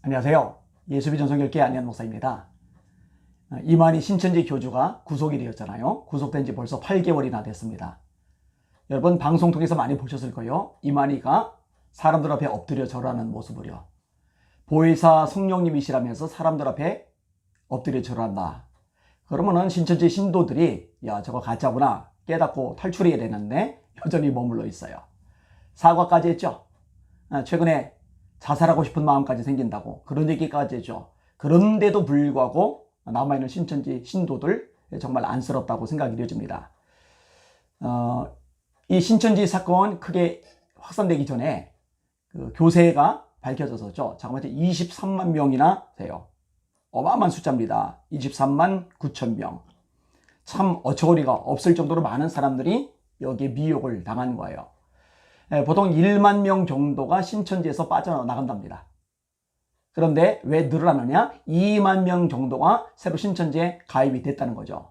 안녕하세요. 예수비 전성결계 안현 목사입니다. 이만희 신천지 교주가 구속이 되었잖아요. 구속된 지 벌써 8개월이나 됐습니다. 여러분 방송 통해서 많이 보셨을 거예요. 이만희가 사람들 앞에 엎드려 절하는 모습을요. 보혜사 성령님이시라면서 사람들 앞에 엎드려 절한다. 그러면은 신천지 신도들이 야 저거 가짜구나 깨닫고 탈출해야 되는데 여전히 머물러 있어요. 사과까지 했죠. 최근에 자살하고 싶은 마음까지 생긴다고 그런 얘기까지 했죠. 그런데도 불구하고 남아있는 신천지 신도들 정말 안쓰럽다고 생각이 되어집니다. 이 신천지 사건 크게 확산되기 전에 그 교세가 밝혀져서죠. 잠깐만 23만 명이나 돼요. 어마어마한 숫자입니다. 23만 9천 명. 참 어처구니가 없을 정도로 많은 사람들이 여기에 미혹을 당한 거예요. 보통 1만 명 정도가 신천지에서 빠져나간답니다. 그런데 왜 늘어나느냐? 2만 명 정도가 새로 신천지에 가입이 됐다는 거죠.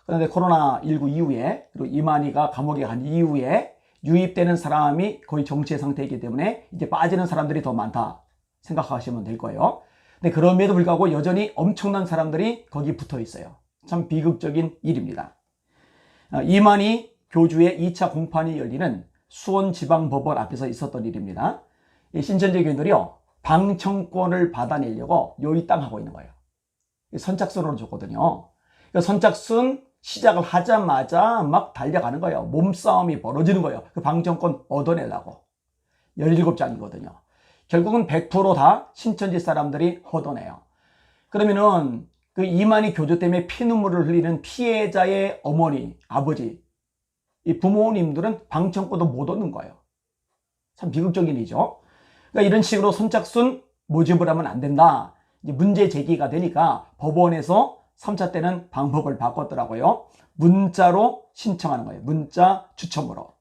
그런데 코로나19 이후에 그리고 이만희가 감옥에 간 이후에 유입되는 사람이 거의 정체 상태이기 때문에 이제 빠지는 사람들이 더 많다 생각하시면 될 거예요. 근데 그럼에도 불구하고 여전히 엄청난 사람들이 거기 붙어 있어요. 참 비극적인 일입니다. 이만희 교주의 2차 공판이 열리는 수원지방법원 앞에서 있었던 일입니다. 이 신천지 교인들이요 방청권을 받아내려고 요이땅하고 있는 거예요. 선착순으로 줬거든요. 선착순 시작을 하자마자 막 달려가는 거예요. 몸싸움이 벌어지는 거예요. 그 방청권 얻어내려고. 17장이거든요. 결국은 100% 다 신천지 사람들이 얻어내요. 그러면은 그 이만희 교주 때문에 피눈물을 흘리는 피해자의 어머니, 아버지, 이 부모님들은 방청권도 못 얻는 거예요. 참 비극적인 일이죠. 그러니까 이런 식으로 선착순 모집을 하면 안 된다. 이제 문제 제기가 되니까 법원에서 3차 때는 방법을 바꿨더라고요. 문자로 신청하는 거예요. 문자 추첨으로.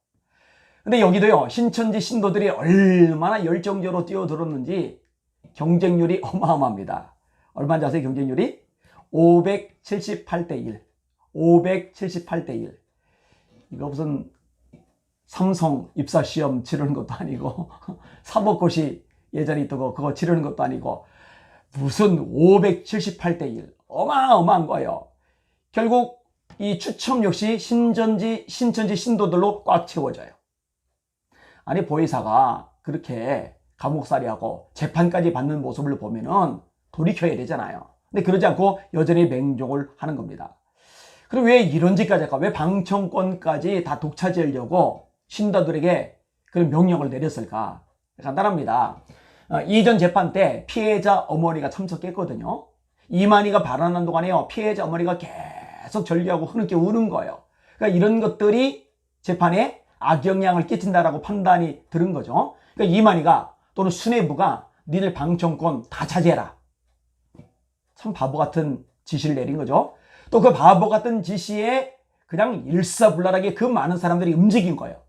근데 여기도요, 신천지 신도들이 얼마나 열정적으로 뛰어들었는지 경쟁률이 어마어마합니다. 얼마인지 아세요, 경쟁률이? 578대 1. 578대 1. 이거 무슨 삼성 입사 시험 치르는 것도 아니고 사법고시 예전에 있던 거 그거 치르는 것도 아니고 무슨 578대 1 어마어마한 거예요. 결국 이 추첨 역시 신천지 신도들로 꽉 채워져요. 아니 보혜사가 그렇게 감옥살이하고 재판까지 받는 모습을 보면은 돌이켜야 되잖아요. 근데 그러지 않고 여전히 맹종을 하는 겁니다. 그럼 왜 이런 짓까지 할까? 왜 방청권까지 다 독차지하려고 신도들에게 그런 명령을 내렸을까? 간단합니다. 이전 재판 때 피해자 어머니가 참석했거든요. 이만희가 발언한 동안에요. 피해자 어머니가 계속 절규하고 흐느껴 우는 거예요. 그러니까 이런 것들이 재판에 악영향을 끼친다라고 판단이 들은 거죠. 그러니까 이만희가 또는 수뇌부가 니들 방청권 다 차지해라. 참 바보 같은 지시를 내린 거죠. 또 그 바보 같은 지시에 그냥 일사불란하게 그 많은 사람들이 움직인 거예요.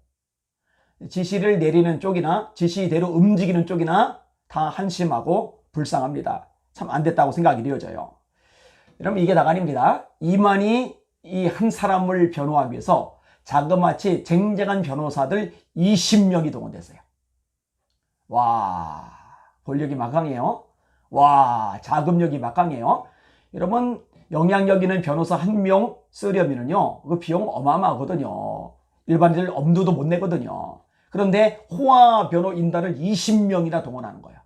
지시를 내리는 쪽이나 지시대로 움직이는 쪽이나 다 한심하고 불쌍합니다. 참 안 됐다고 생각이 되어져요. 여러분 이게 다가 아닙니다. 이만희 이 한 사람을 변호하기 위해서 자그마치 쟁쟁한 변호사들 20명이 동원됐어요. 와, 권력이 막강해요. 와, 자금력이 막강해요. 여러분 영향력 있는 변호사 한 명 쓰려면은요, 그 비용 어마어마하거든요. 일반인들 엄두도 못 내거든요. 그런데 호화 변호 인단을 20명이나 동원하는 거예요.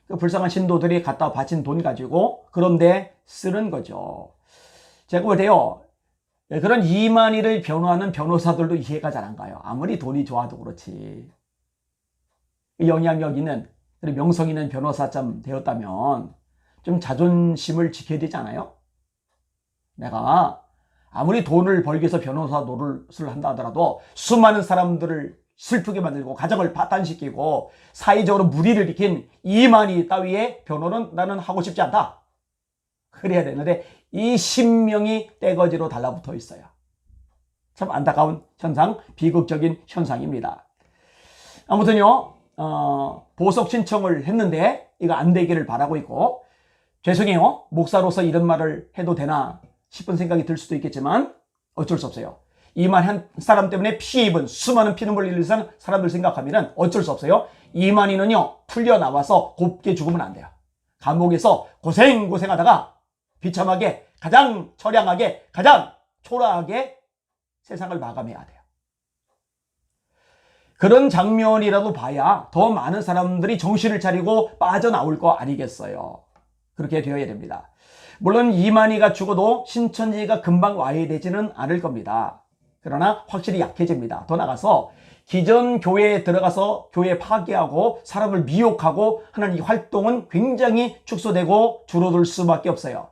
그 불쌍한 신도들이 갖다 바친 돈 가지고 그런데 쓰는 거죠. 제가 볼 때요, 그런 이만희를 변호하는 변호사들도 이해가 잘 안 가요. 아무리 돈이 좋아도 그렇지. 영향력 있는, 그리고 명성 있는 변호사쯤 되었다면 좀 자존심을 지켜야 되지 않아요? 내가 아무리 돈을 벌기 위해서 변호사 노릇을 한다 하더라도 수많은 사람들을 슬프게 만들고 가정을 파탄시키고 사회적으로 무리를 일으킨 이만희 따위의 변호는 나는 하고 싶지 않다. 그래야 되는데 이 신명이 떼거지로 달라붙어 있어요. 참 안타까운 현상, 비극적인 현상입니다. 아무튼요, 보석 신청을 했는데 이거 안 되기를 바라고 있고, 죄송해요. 목사로서 이런 말을 해도 되나 싶은 생각이 들 수도 있겠지만 어쩔 수 없어요. 이만 한 사람 때문에 피해 입은 수많은 피눈물 흘리는 사람들 생각하면 어쩔 수 없어요. 이만희는요, 풀려나와서 곱게 죽으면 안 돼요. 감옥에서 고생하다가 비참하게, 가장 처량하게, 가장 초라하게 세상을 마감해야 돼요. 그런 장면이라도 봐야 더 많은 사람들이 정신을 차리고 빠져나올 거 아니겠어요. 그렇게 되어야 됩니다. 물론 이만희가 죽어도 신천지가 금방 와해되지는 않을 겁니다. 그러나 확실히 약해집니다. 더 나아가서 기존 교회에 들어가서 교회 파괴하고 사람을 미혹하고 하는 이 활동은 굉장히 축소되고 줄어들 수밖에 없어요.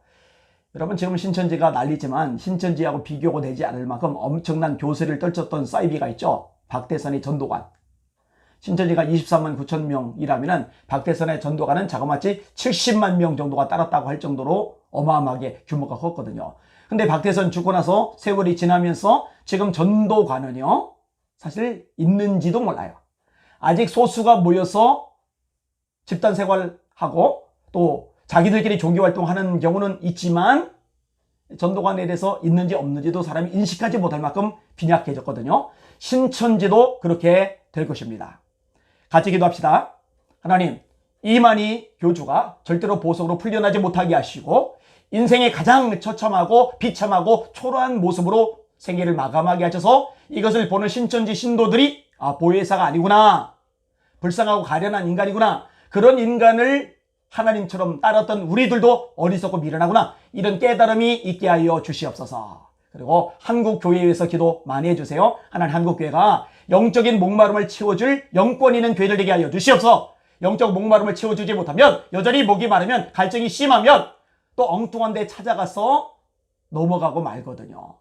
여러분, 지금 신천지가 난리지만 신천지하고 비교가 되지 않을 만큼 엄청난 교세를 떨쳤던 사이비가 있죠. 박대선의 전도관. 신천지가 23만 9천 명이라면 박대선의 전도관은 자그마치 70만 명 정도가 따랐다고 할 정도로 어마어마하게 규모가 컸거든요. 근데 박대선 죽고 나서 세월이 지나면서 지금 전도관은요, 사실 있는지도 몰라요. 아직 소수가 모여서 집단 생활하고 또 자기들끼리 종교활동하는 경우는 있지만 전도관에 대해서 있는지 없는지도 사람이 인식하지 못할 만큼 빈약해졌거든요. 신천지도 그렇게 될 것입니다. 같이 기도합시다. 하나님, 이만희 교주가 절대로 보석으로 풀려나지 못하게 하시고 인생의 가장 처참하고 비참하고 초라한 모습으로 생애를 마감하게 하셔서 이것을 보는 신천지 신도들이 보혜사가 아니구나, 불쌍하고 가련한 인간이구나, 그런 인간을 하나님처럼 따랐던 우리들도 어리석고 미련하구나, 이런 깨달음이 있게 하여 주시옵소서. 그리고 한국교회에서 기도 많이 해주세요. 하나님, 한국교회가 영적인 목마름을 채워줄 영권 있는 교회를 되게 하여 주시옵소서. 영적 목마름을 채워주지 못하면, 여전히 목이 마르면, 갈증이 심하면 또 엉뚱한 데 찾아가서 넘어가고 말거든요.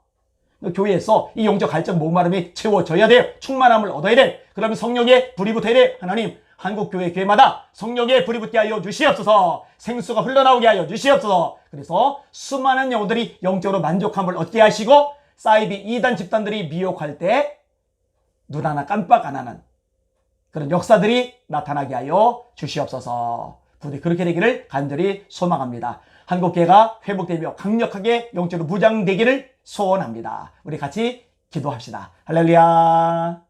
교회에서 이 영적 갈증 목마름이 채워져야 돼요. 충만함을 얻어야 돼. 그러면 성령의 불이 붙어야 돼. 하나님, 한국교회 교회마다 성령의 불이 붙게 하여 주시옵소서. 생수가 흘러나오게 하여 주시옵소서. 그래서 수많은 영혼들이 영적으로 만족함을 얻게 하시고 사이비 이단 집단들이 미혹할 때 눈 하나 깜빡 안 하는 그런 역사들이 나타나게 하여 주시옵소서. 부디 그렇게 되기를 간절히 소망합니다. 한국교회가 회복되며 강력하게 영적으로 무장되기를 소원합니다. 우리 같이 기도합시다. 할렐루야.